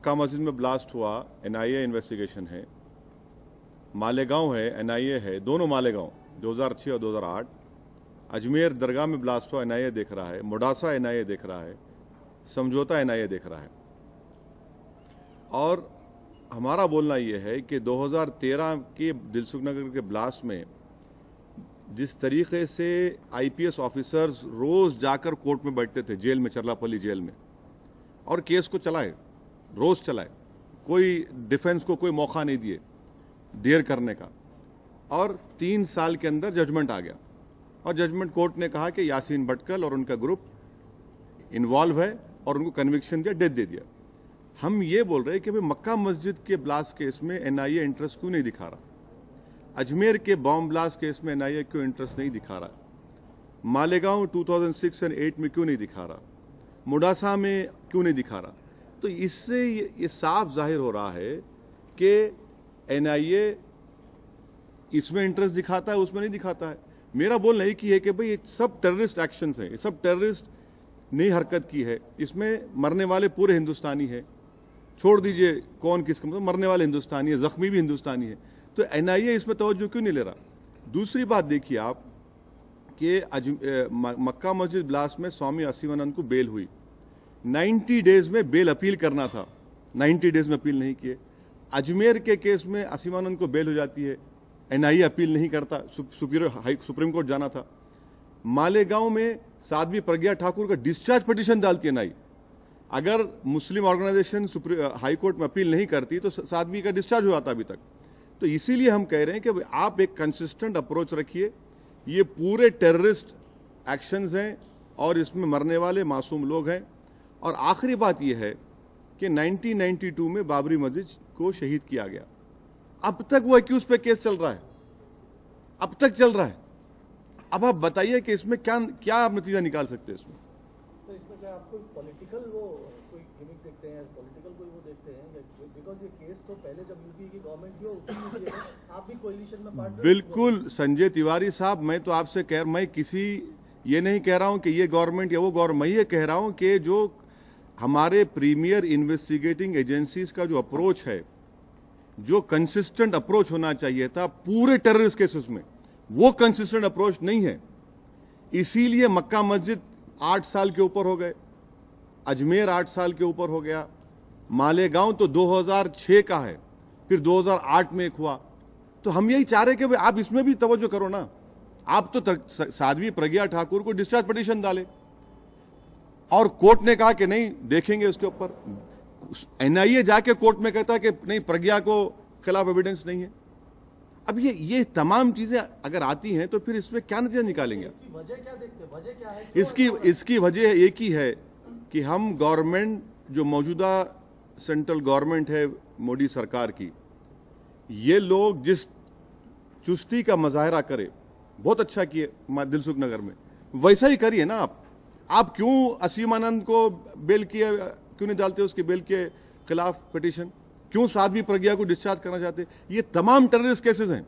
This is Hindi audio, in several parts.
मक्का मस्जिद में ब्लास्ट हुआ, एनआईए इन्वेस्टिगेशन है। मालेगांव है, एनआईए है, दोनों मालेगांव 2006 और 2008। अजमेर दरगाह में ब्लास्ट हुआ, एनआईए देख रहा है। मोडासा एनआईए देख रहा है। समझौता एनआईए देख रहा है। और हमारा बोलना यह है कि 2013 के दिलसुखनगर के ब्लास्ट में जिस तरीके से आईपीएस ऑफिसर्स रोज जाकर कोर्ट में बैठते थे, जेल में, चरलापल्ली जेल में, और केस को चलाए, रोज चलाए, कोई डिफेंस को कोई मौका नहीं दिए देर करने का, और 3 साल के अंदर जजमेंट आ गया। और जजमेंट कोर्ट ने कहा कि यासीन भटकल और उनका ग्रुप इन्वॉल्व है और उनको कन्विक्शन दिया, डेथ दे दिया। हम ये बोल रहे हैं कि भाई मक्का मस्जिद के ब्लास्ट केस में एनआईए इंटरेस्ट क्यों नहीं दिखा रहा? अजमेर के बॉम्ब ब्लास्ट केस में एनआईए क्यों इंटरेस्ट नहीं दिखा रहा? मालेगांव 2006 और 8 में क्यों नहीं दिखा रहा? मुडासा में क्यों नहीं दिखा रहा? तो इससे ये साफ जाहिर हो रहा है कि एनआईए इसमें इंटरेस्ट दिखाता है, उसमें नहीं दिखाता है। मेरा बोलना एक ही है कि भाई ये सब टेररिस्ट एक्शंस हैं, ये सब टेररिस्ट ने हरकत की है। इसमें मरने वाले पूरे हिंदुस्तानी है, छोड़ दीजिए कौन किसका, मतलब मरने वाले हिंदुस्तानी है, जख्मी भी हिंदुस्तानी है। तो एनआईए इसमें तवज्जो क्यों नहीं ले रहा? दूसरी बात देखिए आप कि मक्का मस्जिद ब्लास्ट में स्वामी असीमानंद को बेल हुई, 90 डेज में बेल अपील करना था, 90 डेज में अपील नहीं किए। अजमेर के केस में असीमानंद को बेल हो जाती है, एनआईए अपील नहीं करता, सुप्रीम कोर्ट जाना था। मालेगांव में साध्वी प्रज्ञा ठाकुर का डिस्चार्ज पिटीशन डालती है एनआईए। अगर मुस्लिम ऑर्गेनाइजेशन हाई कोर्ट में अपील नहीं करती तो साध्वी का डिस्चार्ज हो जाता अभी तक। तो इसीलिए हम कह रहे हैं कि आप एक कंसिस्टेंट अप्रोच रखिए। ये पूरे टेररिस्ट एक्शंस हैं और इसमें मरने वाले मासूम लोग हैं। और आखिरी बात यह है कि 1992 में बाबरी मस्जिद को शहीद किया गया, अब तक वो एक्यूज पे केस चल रहा है, अब तक चल रहा है। अब आप बताइए कि इसमें क्या आप नतीजा निकाल सकते हैं इसमें? तो इसमें क्या आप कोई पॉलिटिकल कोई गिमिक देखते हैं, पॉलिटिकल कोई वो देखते हैं? बिकॉज़ ये केस तो पहले जब यूपी की गवर्नमेंट थी उसी में आप भी कोalition में पार्ट। बिल्कुल संजय तिवारी साहब, मैं तो आपसे मैं किसी ये नहीं कह रहा हूं कि ये गवर्नमेंट या वो गवर्नमेंट, मैं ये कह रहा हूं कि जो हमारे प्रीमियर इन्वेस्टिगेटिंग एजेंसीज का जो अप्रोच है, जो कंसिस्टेंट अप्रोच होना चाहिए था पूरे टेररिस्ट केसेस में, वो कंसिस्टेंट अप्रोच नहीं है। इसीलिए मक्का मस्जिद 8 साल के ऊपर हो गए, अजमेर 8 साल के ऊपर हो गया, मालेगांव तो 2006 का है, फिर 2008 में एक हुआ। तो हम यही चाह रहे कि आप इसमें भी तवज्जो करो ना। आप तो साध्वी प्रज्ञा ठाकुर को डिस्चार्ज पिटीशन डाले और कोर्ट ने कहा कि नहीं देखेंगे उसके ऊपर। एनआईए जाके कोर्ट में कहता है कि नहीं, प्रज्ञा को खिलाफ एविडेंस नहीं है। अब ये तमाम चीजें अगर आती हैं तो फिर इसमें क्या नतीजा निकालेंगे? इसकी वजह क्या देखते हैं? वजह क्या है? इसकी वजह एक ही है कि हम गवर्नमेंट, जो मौजूदा सेंट्रल गवर्नमेंट है मोदी सरकार की, ये लोग जिस चुस्ती का मुजाहरा करे, बहुत अच्छा किए दिलसुखनगर में, वैसा ही करिए ना आप क्यों असीमानंद को बेल किए क्यों नहीं डालते, उसकी बेल के खिलाफ पिटीशन? क्यों साध्वी प्रज्ञा को डिस्चार्ज करना चाहते? ये तमाम टेररिस्ट केसेस हैं।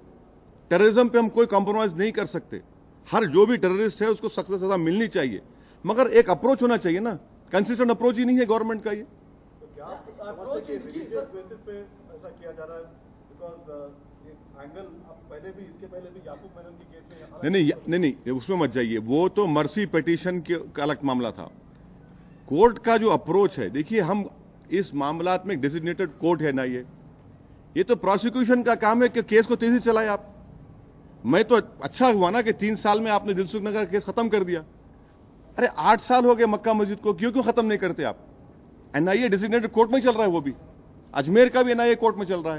टेररिज्म पे हम कोई कॉम्प्रोमाइज नहीं कर सकते। हर जो भी टेररिस्ट है उसको सख्त से सजा मिलनी चाहिए, मगर एक अप्रोच होना चाहिए ना। कंसिस्टेंट अप्रोच ही नहीं है गवर्नमेंट का ये। तो क्या अप्रोच रिलीजियस बेसिस पे ऐसा किया जा रहा है? बिकॉज़ एंगल पहले भी, इसके पहले भी याकूब मेनन के केस में नहीं, उसमें मत जाइए। वो तो मर्सी पिटीशन का अलग मामला था। कोर्ट का जो अप्रोच है, देखिए हम इस मामलात में डेजिग्नेटेड कोर्ट है ना, ये तो प्रोसिक्यूशन का काम है कि केस को तेजी चलाए आप। मैं तो अच्छा हुआ ना कि 3 साल में आपने दिलसुखनगर केस खत्म कर दिया। अरे 8 साल हो गए मक्का मस्जिद को, क्यों खत्म नहीं करते आप? एनआईए डेजिग्नेटेड कोर्ट में चल रहा है, वो भी अजमेर का भी एनआईए कोर्ट में चल रहा है।